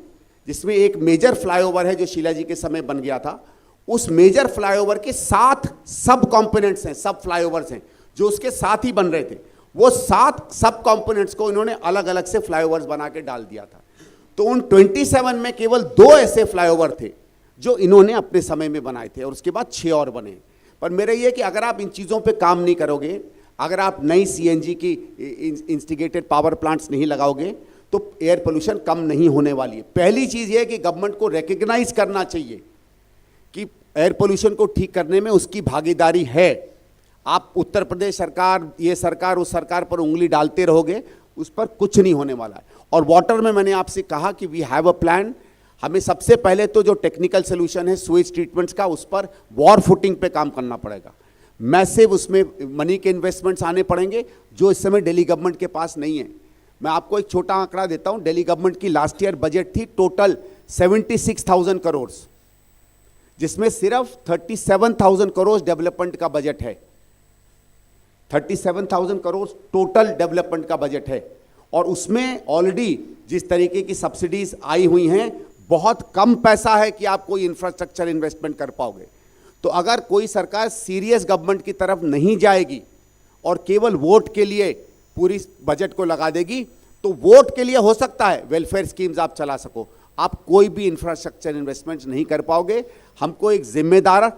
जिसमें एक मेजर फ्लाईओवर है जो शीला जी के समय बन गया था। उस मेजर फ्लाईओवर के 7 सब कॉम्पोनेंट्स हैं, सब फ्लाईओवर्स हैं जो उसके साथ ही बन रहे थे। वो 7 सब कॉम्पोनेंट्स को इन्होंने अलग अलग से फ्लाईओवर्स बना के डाल दिया था। तो उन 27 में केवल 2 ऐसे फ्लाईओवर थे जो इन्होंने अपने समय में बनाए थे, और उसके बाद 6 और बने। पर मेरा ये कि अगर आप इन चीज़ों पे काम नहीं करोगे, अगर आप नई सीएनजी की इंस्टिगेटेड पावर प्लांट्स नहीं लगाओगे, तो एयर पोल्यूशन कम नहीं होने वाली है। पहली चीज़ ये है कि गवर्नमेंट को रिकग्नाइज करना चाहिए कि एयर पोल्यूशन को ठीक करने में उसकी भागीदारी है। आप उत्तर प्रदेश सरकार, ये सरकार, उस सरकार पर उंगली डालते रहोगे, उस पर कुछ नहीं होने वाला है। और वाटर में मैंने आपसे कहा कि वी हैव अ प्लान। हमें सबसे पहले तो जो टेक्निकल सोल्यूशन है स्वेज ट्रीटमेंट्स का, उस पर वॉर फुटिंग पे काम करना पड़ेगा। मैसिव उसमें मनी के इन्वेस्टमेंट्स आने पड़ेंगे जो इस समय दिल्ली गवर्नमेंट के पास नहीं है। मैं आपको एक छोटा आंकड़ा देता हूं। दिल्ली गवर्नमेंट की लास्ट ईयर बजट थी टोटल 76,000 करोड़, जिसमें सिर्फ 37,000 करोड़ डेवलपमेंट का बजट है। 37,000 करोड़ टोटल डेवलपमेंट का बजट है, और उसमें ऑलरेडी जिस तरीके की सब्सिडीज आई हुई हैं, बहुत कम पैसा है कि आप कोई इंफ्रास्ट्रक्चर इन्वेस्टमेंट कर पाओगे। तो अगर कोई सरकार सीरियस गवर्नमेंट की तरफ नहीं जाएगी और केवल वोट के लिए पूरी बजट को लगा देगी, तो वोट के लिए हो सकता है वेलफेयर स्कीम्स आप चला सको, आप कोई भी इंफ्रास्ट्रक्चर इन्वेस्टमेंट नहीं कर पाओगे। हमको एक जिम्मेदार,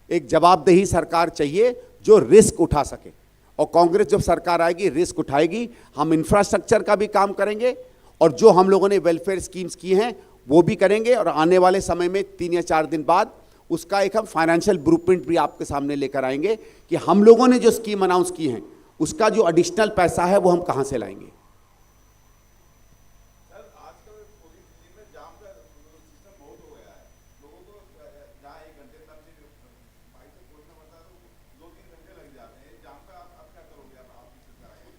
एक जवाबदेही सरकार चाहिए जो रिस्क उठा सके, और कांग्रेस जब सरकार आएगी रिस्क उठाएगी। हम इंफ्रास्ट्रक्चर का भी काम करेंगे, और जो हम लोगों ने वेलफेयर स्कीम्स की हैं वो भी करेंगे, और आने वाले समय में 3 या 4 दिन बाद उसका एक हम फाइनेंशियल ब्लूप्रिंट भी आपके सामने लेकर आएंगे कि हम लोगों ने जो स्कीम अनाउंस की हैं उसका जो एडिशनल पैसा है वो हम कहां से लाएंगे।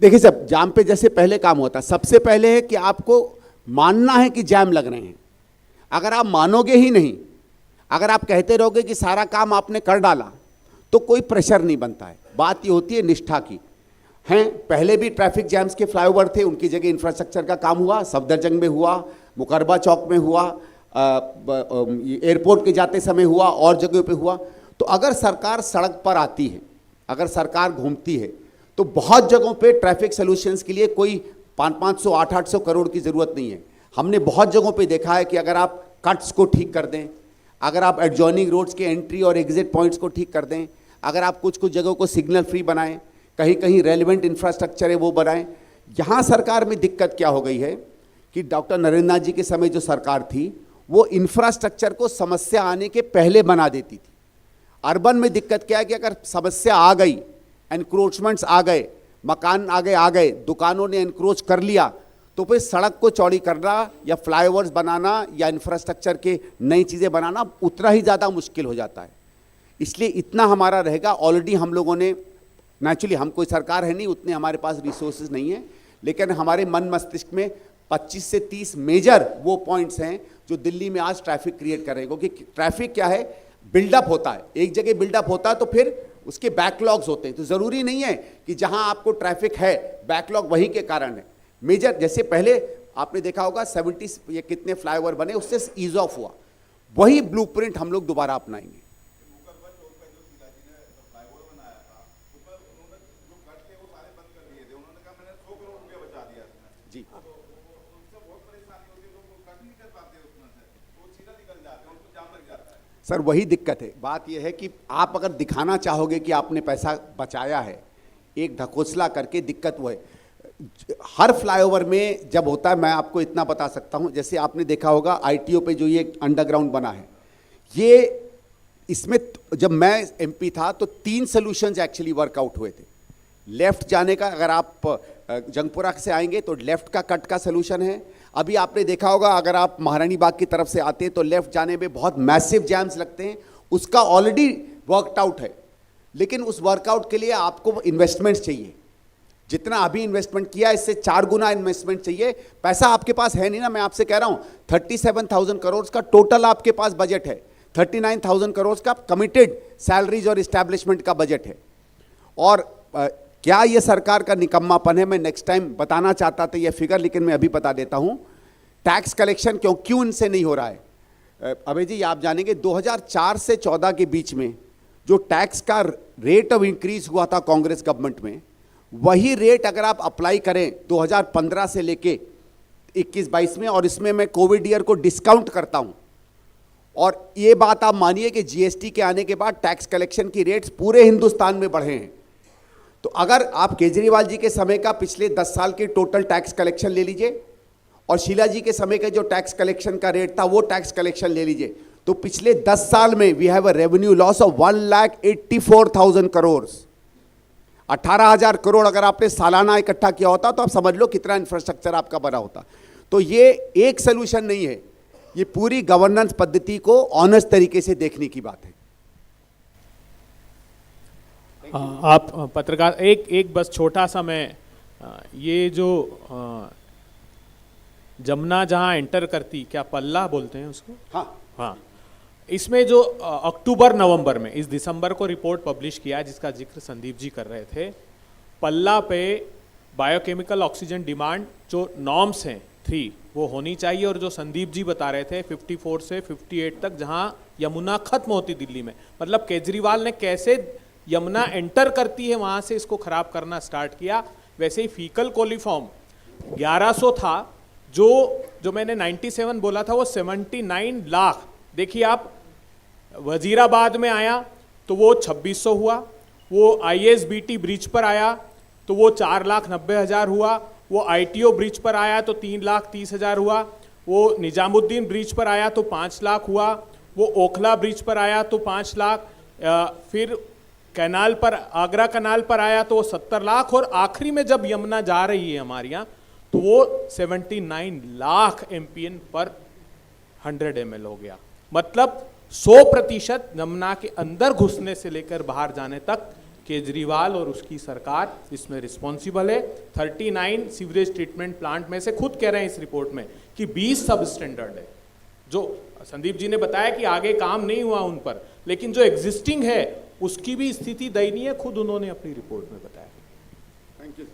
देखिए साहब, जाम पे जैसे पहले काम होता, सबसे पहले है कि आपको मानना है कि जाम लग रहे हैं। अगर आप मानोगे ही नहीं, अगर आप कहते रहोगे कि सारा काम आपने कर डाला, तो कोई प्रेशर नहीं बनता है। बात ये होती है निष्ठा की। हैं, पहले भी ट्रैफिक जैम्स के फ्लाईओवर थे, उनकी जगह इंफ्रास्ट्रक्चर का काम हुआ, सफदरजंग में हुआ, मुकरबा चौक में हुआ, एयरपोर्ट के जाते समय हुआ, और जगह पे हुआ। तो अगर सरकार सड़क पर आती है, अगर सरकार घूमती है, तो बहुत जगहों पे ट्रैफिक सॉल्यूशंस के लिए कोई 500, 800 करोड़ की ज़रूरत नहीं है। हमने बहुत जगहों पे देखा है कि अगर आप कट्स को ठीक कर दें, अगर आप एडजॉइनिंग रोड्स के एंट्री और एग्जिट पॉइंट्स को ठीक कर दें, अगर आप कुछ कुछ जगहों को सिग्नल फ्री बनाएं, कहीं कहीं रेलिवेंट इंफ्रास्ट्रक्चर है वो बनाएं। यहाँ सरकार में दिक्कत क्या हो गई है कि डॉक्टर नरेंद्र नाथ जी के समय जो सरकार थी वो इंफ्रास्ट्रक्चर को समस्या आने के पहले बना देती थी। अर्बन में दिक्कत क्या है कि अगर समस्या आ गई, एनक्रोचमेंट्स आ गए, मकान आ गए, दुकानों ने एनक्रोच कर लिया, तो फिर सड़क को चौड़ी करना या फ्लाईओवर्स बनाना या इंफ्रास्ट्रक्चर के नई चीज़ें बनाना उतना ही ज़्यादा मुश्किल हो जाता है। इसलिए इतना हमारा रहेगा। ऑलरेडी हम लोगों ने, नेचुरली हम कोई सरकार है नहीं, उतने हमारे पास रिसोर्सेज नहीं है, लेकिन हमारे मन मस्तिष्क में 25 से 30 मेजर वो पॉइंट्स हैं जो दिल्ली में आज ट्रैफिक क्रिएट कर रहे हैं। क्योंकि ट्रैफिक क्या है, बिल्डअप होता है, एक जगह बिल्डअप होता है तो फिर उसके बैकलॉग्स होते हैं। तो ज़रूरी नहीं है कि जहां आपको ट्रैफिक है बैकलॉग वहीं के कारण है। मेजर जैसे पहले आपने देखा होगा 70 ये कितने फ्लाईओवर बने, उससे ईज ऑफ हुआ, वही ब्लूप्रिंट हम लोग दोबारा अपनाएंगे। जी सर, वही दिक्कत है। बात यह है कि आप अगर दिखाना चाहोगे कि आपने पैसा बचाया है एक ढकोसला करके, दिक्कत वो है। हर फ्लाईओवर में जब होता है, मैं आपको इतना बता सकता हूं, जैसे आपने देखा होगा आईटीओ पे जो ये अंडरग्राउंड बना है, ये इसमें जब मैं एमपी था तो 3 सॉल्यूशंस एक्चुअली वर्कआउट हुए थे। लेफ्ट जाने का, अगर आप जंगपुरा से आएंगे तो लेफ्ट का कट का सलूशन है। अभी आपने देखा होगा अगर आप महारानी बाग की तरफ से आते हैं तो लेफ्ट जाने में बहुत मैसिव जैम्स लगते हैं, उसका ऑलरेडी वर्कड आउट है। लेकिन उस वर्कआउट के लिए आपको इन्वेस्टमेंट्स चाहिए। जितना अभी इन्वेस्टमेंट किया इससे 4 गुना इन्वेस्टमेंट चाहिए। पैसा आपके पास है नहीं ना, मैं आपसे कह रहा हूं 37,000 करोड़ का टोटल आपके पास बजट है, 39,000 करोड़ का कमिटेड सैलरीज और इस्टेब्लिशमेंट का बजट है। और क्या ये सरकार का निकम्मापन है, मैं नेक्स्ट टाइम बताना चाहता था ये फिगर, लेकिन मैं अभी बता देता हूं। टैक्स कलेक्शन क्यों इनसे नहीं हो रहा है? अभय जी आप जानेंगे 2004 से 14 के बीच में जो टैक्स का रेट ऑफ इंक्रीज हुआ था कांग्रेस गवर्नमेंट में, वही रेट अगर आप अप्लाई करें 2015 से लेके 21-22 में, और इसमें मैं कोविड ईयर को डिस्काउंट करता हूं, और ये बात आप मानिए कि जीएसटी के आने के बाद टैक्स कलेक्शन की रेट्स पूरे हिंदुस्तान में बढ़े हैं। तो अगर आप केजरीवाल जी के समय का पिछले 10 साल के टोटल टैक्स कलेक्शन ले लीजिए और शीला जी के समय का जो टैक्स कलेक्शन का रेट था वो टैक्स कलेक्शन ले लीजिए, तो पिछले 10 साल में we have a revenue loss of 1,84,000 crore. 18,000 crore अगर आपने सालाना इकट्ठा किया होता तो आप समझ लो कितना इंफ्रास्ट्रक्चर आपका बना होता। तो ये एक सोल्यूशन नहीं है, ये पूरी गवर्नेंस पद्धति को ऑनेस्ट तरीके से देखने की बात है। आप पत्रकार एक बस छोटा सा, मैं ये जो जमुना जहां एंटर करती, क्या पल्ला बोलते हैं उसको? हाँ, इसमें जो अक्टूबर नवंबर में, इस दिसंबर को रिपोर्ट पब्लिश किया जिसका जिक्र संदीप जी कर रहे थे, पल्ला पे बायोकेमिकल ऑक्सीजन डिमांड जो नॉर्म्स हैं 3 वो होनी चाहिए, और जो संदीप जी बता रहे थे 54 से 58 तक जहां यमुना खत्म होती दिल्ली में, मतलब केजरीवाल ने कैसे यमुना एंटर करती है वहां से इसको खराब करना स्टार्ट किया। वैसे ही फीकल कोलिफॉर्म 1100 था, जो मैंने 97 बोला था वो 79 लाख। देखिए आप, वजीराबाद में आया तो वो 2600 हुआ, वो ISBT ब्रिज पर आया तो वो 4,90,000 हुआ, वो ITO ब्रिज पर आया तो 3,30,000 हुआ, वो निजामुद्दीन ब्रिज पर आया तो 5 लाख हुआ, वो ओखला ब्रिज पर आया तो 5 लाख, फिर कैनाल पर, आगरा कैनाल पर आया तो वो 70 लाख, और आखिरी में जब यमुना जा रही है हमारे यहाँ तो वो 79 लाख MPN पर 100 ml हो गया। मतलब 100% यमुना के अंदर घुसने से लेकर बाहर जाने तक केजरीवाल और उसकी सरकार इसमें रिस्पॉन्सिबल है। 39 सीवरेज ट्रीटमेंट प्लांट में से खुद कह रहे हैं इस रिपोर्ट में कि 20 सब स्टैंडर्ड है। जो संदीप जी ने बताया कि आगे काम नहीं हुआ उन पर, लेकिन जो एग्जिस्टिंग है उसकी भी स्थिति दयनीय, खुद उन्होंने अपनी रिपोर्ट में बताया। Thank you.